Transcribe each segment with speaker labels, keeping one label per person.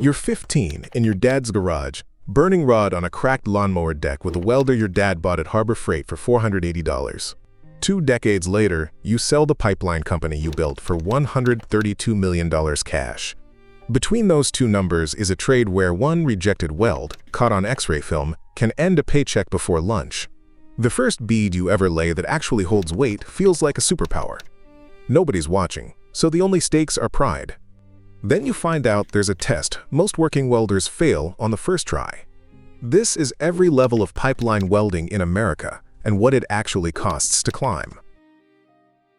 Speaker 1: You're 15 in your dad's garage, burning rod on a cracked lawnmower deck with a welder your dad bought at Harbor Freight for $480. 2 decades later, you sell the pipeline company you built for $132 million cash. Between those two numbers is a trade where one rejected weld, caught on X-ray film, can end a paycheck before lunch. The first bead you ever lay that actually holds weight feels like a superpower. Nobody's watching, so the only stakes are pride. Then you find out there's a test most working welders fail on the first try. This is every level of pipeline welding in America and what it actually costs to climb.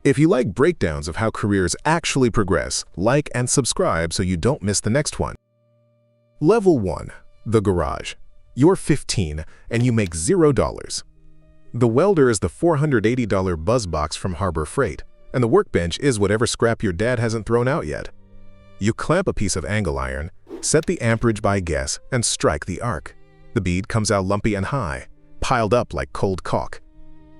Speaker 1: If you like breakdowns of how careers actually progress, like and subscribe so you don't miss the next one. Level 1. The garage. You're 15 and you make $0. The welder is the $480 buzz box from Harbor Freight, and the workbench is whatever scrap your dad hasn't thrown out yet. You clamp a piece of angle iron, set the amperage by guess, and strike the arc. The bead comes out lumpy and high, piled up like cold caulk.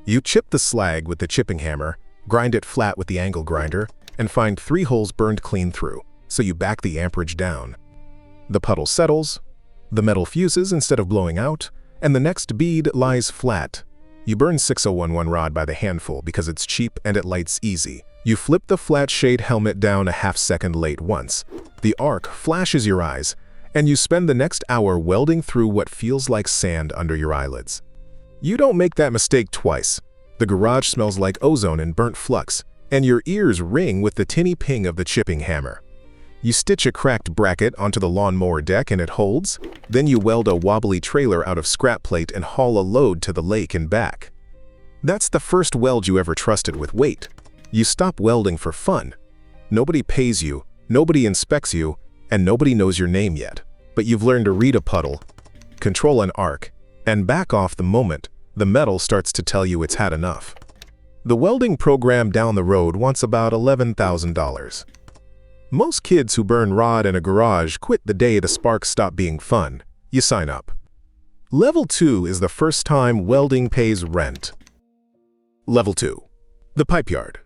Speaker 1: You chip the slag with the chipping hammer, grind it flat with the angle grinder, and find 3 holes burned clean through, so you back the amperage down. The puddle settles, the metal fuses instead of blowing out, and the next bead lies flat. You burn 6011 rod by the handful because it's cheap and it lights easy. You flip the flat shade helmet down a half-second late once. The arc flashes your eyes, and you spend the next hour welding through what feels like sand under your eyelids. You don't make that mistake twice. The garage smells like ozone and burnt flux, and your ears ring with the tinny ping of the chipping hammer. You stitch a cracked bracket onto the lawnmower deck and it holds. Then you weld a wobbly trailer out of scrap plate and haul a load to the lake and back. That's the first weld you ever trusted with weight. You stop welding for fun. Nobody pays you, nobody inspects you, and nobody knows your name yet. But you've learned to read a puddle, control an arc, and back off the moment the metal starts to tell you it's had enough. The welding program down the road wants about $11,000. Most kids who burn rod in a garage quit the day the sparks stop being fun. You sign up. Level 2 is the first time welding pays rent. Level 2. The pipe yard.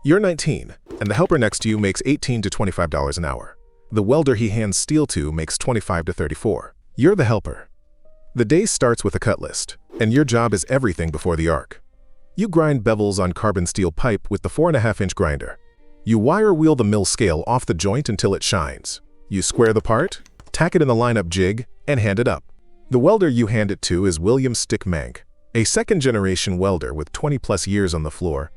Speaker 1: You're 19, and the helper next to you makes $18 to $25 an hour. The welder he hands steel to makes $25 to $34. You're the helper. The day starts with a cut list, and your job is everything before the arc. You grind bevels on carbon steel pipe with the 4.5-inch grinder. You wire wheel the mill scale off the joint until it shines. You square the part, tack it in the lineup jig, and hand it up. The welder you hand it to is William Stick Mank, a second-generation welder with 20-plus years on the floor.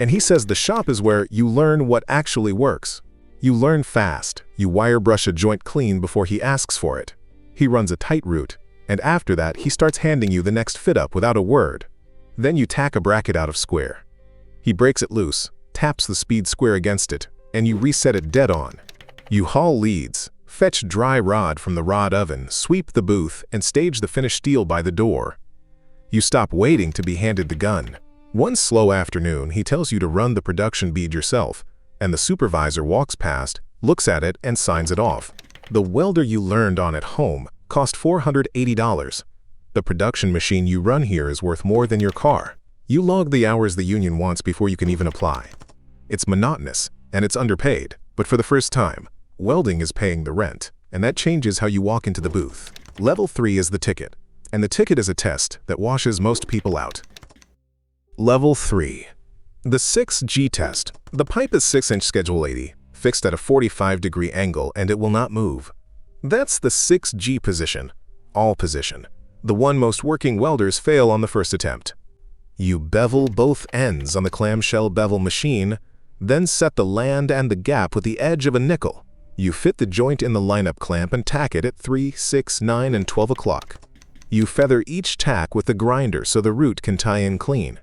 Speaker 1: And he says the shop is where you learn what actually works. You learn fast. You wire brush a joint clean before he asks for it. He runs a tight route, and after that he starts handing you the next fit-up without a word. Then you tack a bracket out of square. He breaks it loose, taps the speed square against it, and you reset it dead on. You haul leads, fetch dry rod from the rod oven, sweep the booth, and stage the finished steel by the door. You stop waiting to be handed the gun. One slow afternoon, he tells you to run the production bead yourself, and the supervisor walks past, looks at it, and signs it off. The welder you learned on at home cost $480. The production machine you run here is worth more than your car. You log the hours the union wants before you can even apply. It's monotonous, and it's underpaid, but for the first time, welding is paying the rent, and that changes how you walk into the booth. Level 3 is the ticket, and the ticket is a test that washes most people out. Level 3. The 6G test. The pipe is 6-inch Schedule 80, fixed at a 45-degree angle, and it will not move. That's the 6G position, all position, the one most working welders fail on the first attempt. You bevel both ends on the clamshell bevel machine, then set the land and the gap with the edge of a nickel. You fit the joint in the lineup clamp and tack it at 3, 6, 9, and 12 o'clock. You feather each tack with the grinder so the root can tie in clean.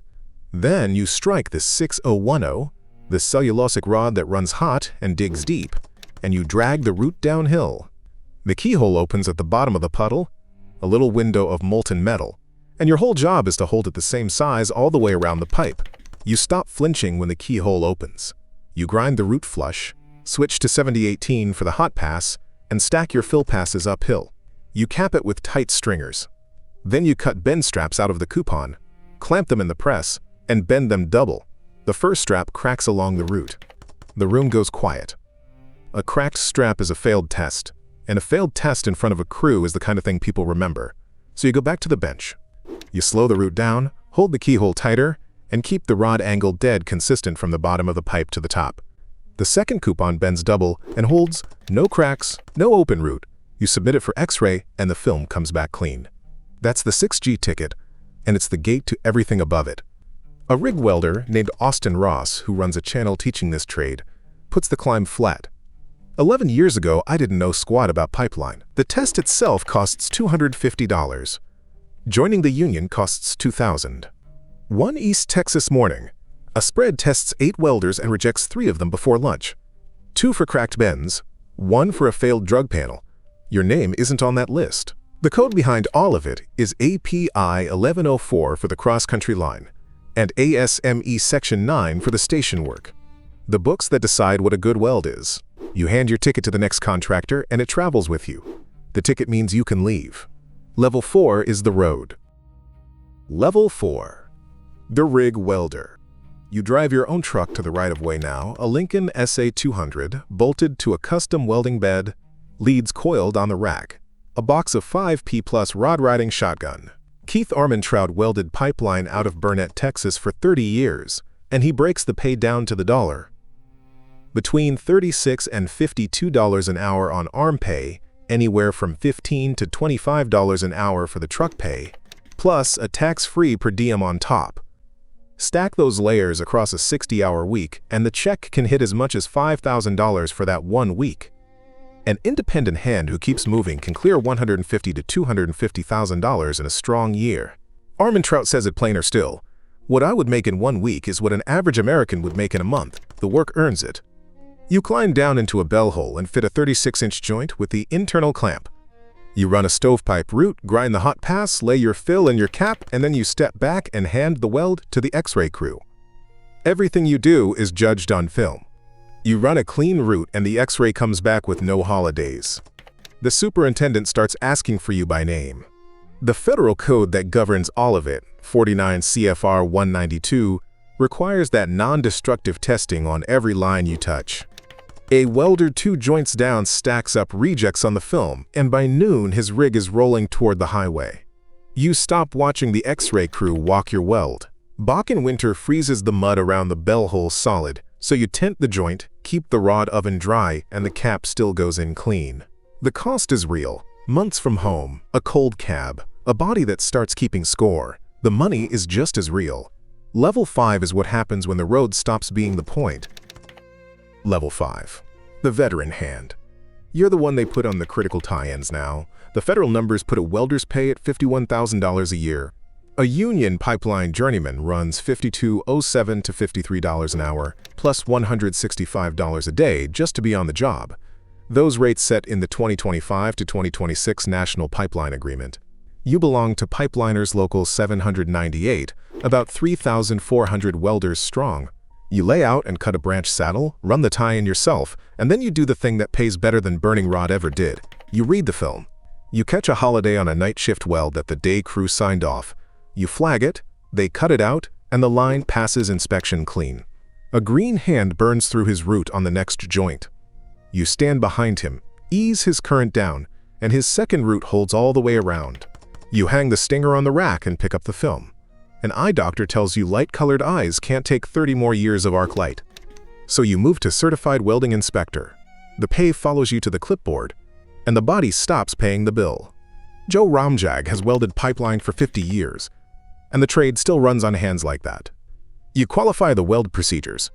Speaker 1: Then you strike the 6010, the cellulosic rod that runs hot and digs deep, and you drag the root downhill. The keyhole opens at the bottom of the puddle, a little window of molten metal, and your whole job is to hold it the same size all the way around the pipe. You stop flinching when the keyhole opens. You grind the root flush, switch to 7018 for the hot pass, and stack your fill passes uphill. You cap it with tight stringers. Then you cut bend straps out of the coupon, clamp them in the press, and bend them double. The first strap cracks along the root. The room goes quiet. A cracked strap is a failed test. And a failed test in front of a crew is the kind of thing people remember. So you go back to the bench. You slow the root down, hold the keyhole tighter, and keep the rod angle dead consistent from the bottom of the pipe to the top. The second coupon bends double and holds no cracks, no open root. You submit it for X-ray and the film comes back clean. That's the 6G ticket, and it's the gate to everything above it. A rig welder named Austin Ross, who runs a channel teaching this trade, puts the climb flat. 11 years ago, I didn't know squat about pipeline. The test itself costs $250. Joining the union costs $2,000. One East Texas morning, a spread tests 8 welders and rejects 3 of them before lunch. 2 for cracked bends, 1 for a failed drug panel. Your name isn't on that list. The code behind all of it is API 1104 for the cross-country line and ASME Section 9 for the station work. The books that decide what a good weld is. You hand your ticket to the next contractor and it travels with you. The ticket means you can leave. Level 4 is the road. Level 4. The Rig Welder. You drive your own truck to the right-of-way now, a Lincoln SA200 bolted to a custom welding bed, leads coiled on the rack, a box of 5P plus rod-riding shotgun. Keith Armentrout welded pipeline out of Burnett, Texas for 30 years, and he breaks the pay down to the dollar. Between $36 and $52 an hour on arm pay, anywhere from $15 to $25 an hour for the truck pay, plus a tax-free per diem on top. Stack those layers across a 60-hour week, and the check can hit as much as $5,000 for that 1 week. An independent hand who keeps moving can clear $150,000 to $250,000 in a strong year. Armentrout says it plainer still. What I would make in 1 week is what an average American would make in a month. The work earns it. You climb down into a bell hole and fit a 36-inch joint with the internal clamp. You run a stovepipe root, grind the hot pass, lay your fill in your cap, and then you step back and hand the weld to the X-ray crew. Everything you do is judged on film. You run a clean root and the X-ray comes back with no holidays. The superintendent starts asking for you by name. The federal code that governs all of it, 49 CFR 192, requires that non-destructive testing on every line you touch. A welder 2 joints down stacks up rejects on the film, and by noon his rig is rolling toward the highway. You stop watching the X-ray crew walk your weld. Bach in winter freezes the mud around the bell hole solid, so you tent the joint, keep the rod oven dry, and the cap still goes in clean. The cost is real. Months from home, a cold cab, a body that starts keeping score. The money is just as real. Level 5 is what happens when the road stops being the point. Level 5. The veteran hand. You're the one they put on the critical tie-ins now. The federal numbers put a welder's pay at $51,000 a year. A union pipeline journeyman runs $52.07 to $53 an hour, plus $165 a day just to be on the job. Those rates set in the 2025 to 2026 National Pipeline Agreement. You belong to Pipeliners Local 798, about 3,400 welders strong. You lay out and cut a branch saddle, run the tie-in yourself, and then you do the thing that pays better than Burning Rod ever did. You read the film. You catch a holiday on a night shift weld that the day crew signed off. You flag it, they cut it out, and the line passes inspection clean. A green hand burns through his root on the next joint. You stand behind him, ease his current down, and his second root holds all the way around. You hang the stinger on the rack and pick up the film. An eye doctor tells you light-colored eyes can't take 30 more years of arc light. So you move to certified welding inspector. The pay follows you to the clipboard, and the body stops paying the bill. Joe Ramjag has welded pipeline for 50 years, and the trade still runs on hands like that. You qualify the weld procedures,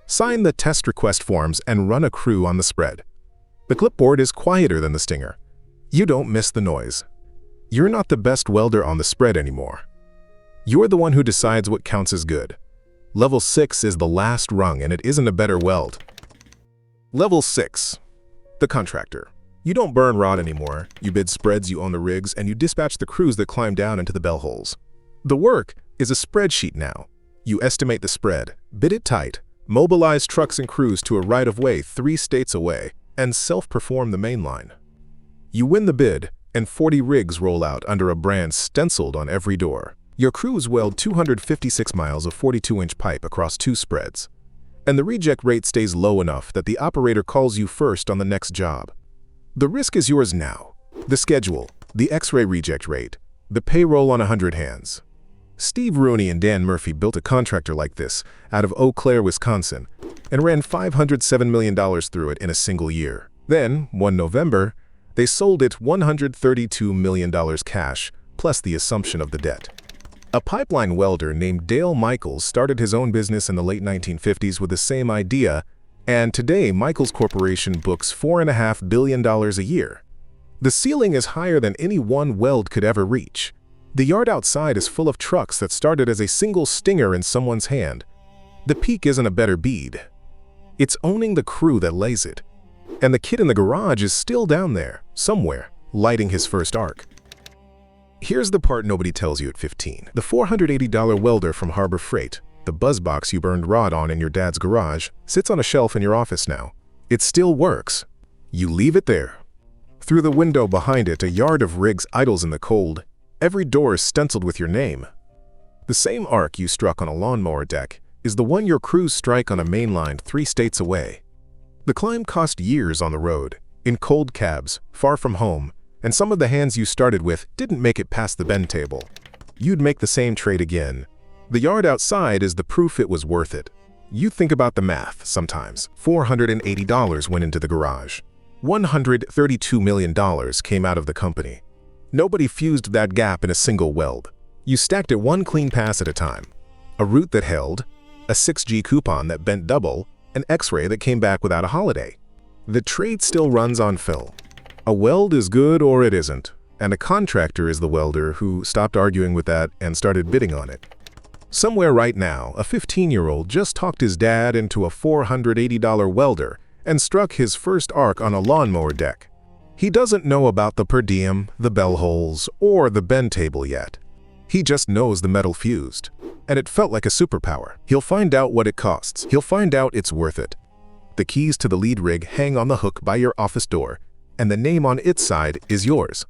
Speaker 1: sign the test request forms, and run a crew on the spread. The clipboard is quieter than the stinger. You don't miss the noise. You're not the best welder on the spread anymore. You're the one who decides what counts as good. Level 6 is the last rung, and it isn't a better weld. Level 6. The contractor. You don't burn rod anymore. You bid spreads, you own the rigs, and you dispatch the crews that climb down into the bell holes. The work is a spreadsheet now. You estimate the spread, bid it tight, mobilize trucks and crews to a right-of-way 3 states away, and self-perform the main line. You win the bid, and 40 rigs roll out under a brand stenciled on every door. Your crews weld 256 miles of 42-inch pipe across 2 spreads, and the reject rate stays low enough that the operator calls you first on the next job. The risk is yours now. The schedule, the X-ray reject rate, the payroll on 100 hands. Steve Rooney and Dan Murphy built a contractor like this out of Eau Claire, Wisconsin, and ran $507 million through it in a single year. Then, one November, they sold it $132 million cash, plus the assumption of the debt. A pipeline welder named Dale Michels started his own business in the late 1950s with the same idea, and today Michels Corporation books $4.5 billion a year. The ceiling is higher than any one weld could ever reach. The yard outside is full of trucks that started as a single stinger in someone's hand. The peak isn't a better bead. It's owning the crew that lays it. And the kid in the garage is still down there, somewhere, lighting his first arc. Here's the part nobody tells you at 15. The $480 welder from Harbor Freight, the buzz box you burned rod on in your dad's garage, sits on a shelf in your office now. It still works. You leave it there. Through the window behind it, a yard of rigs idles in the cold. Every door is stenciled with your name. The same arc you struck on a lawnmower deck is the one your crews strike on a main line 3 states away. The climb cost years on the road, in cold cabs, far from home, and some of the hands you started with didn't make it past the bend table. You'd make the same trade again. The yard outside is the proof it was worth it. You think about the math sometimes. $480 went into the garage. $132 million came out of the company. Nobody fused that gap in a single weld. You stacked it one clean pass at a time. A route that held, a 6G coupon that bent double, an X-ray that came back without a holiday. The trade still runs on fill. A weld is good or it isn't, and a contractor is the welder who stopped arguing with that and started bidding on it. Somewhere right now, a 15-year-old just talked his dad into a $480 welder and struck his first arc on a lawnmower deck. He doesn't know about the per diem, the bell holes, or the bend table yet. He just knows the metal fused, and it felt like a superpower. He'll find out what it costs. He'll find out it's worth it. The keys to the lead rig hang on the hook by your office door, and the name on its side is yours.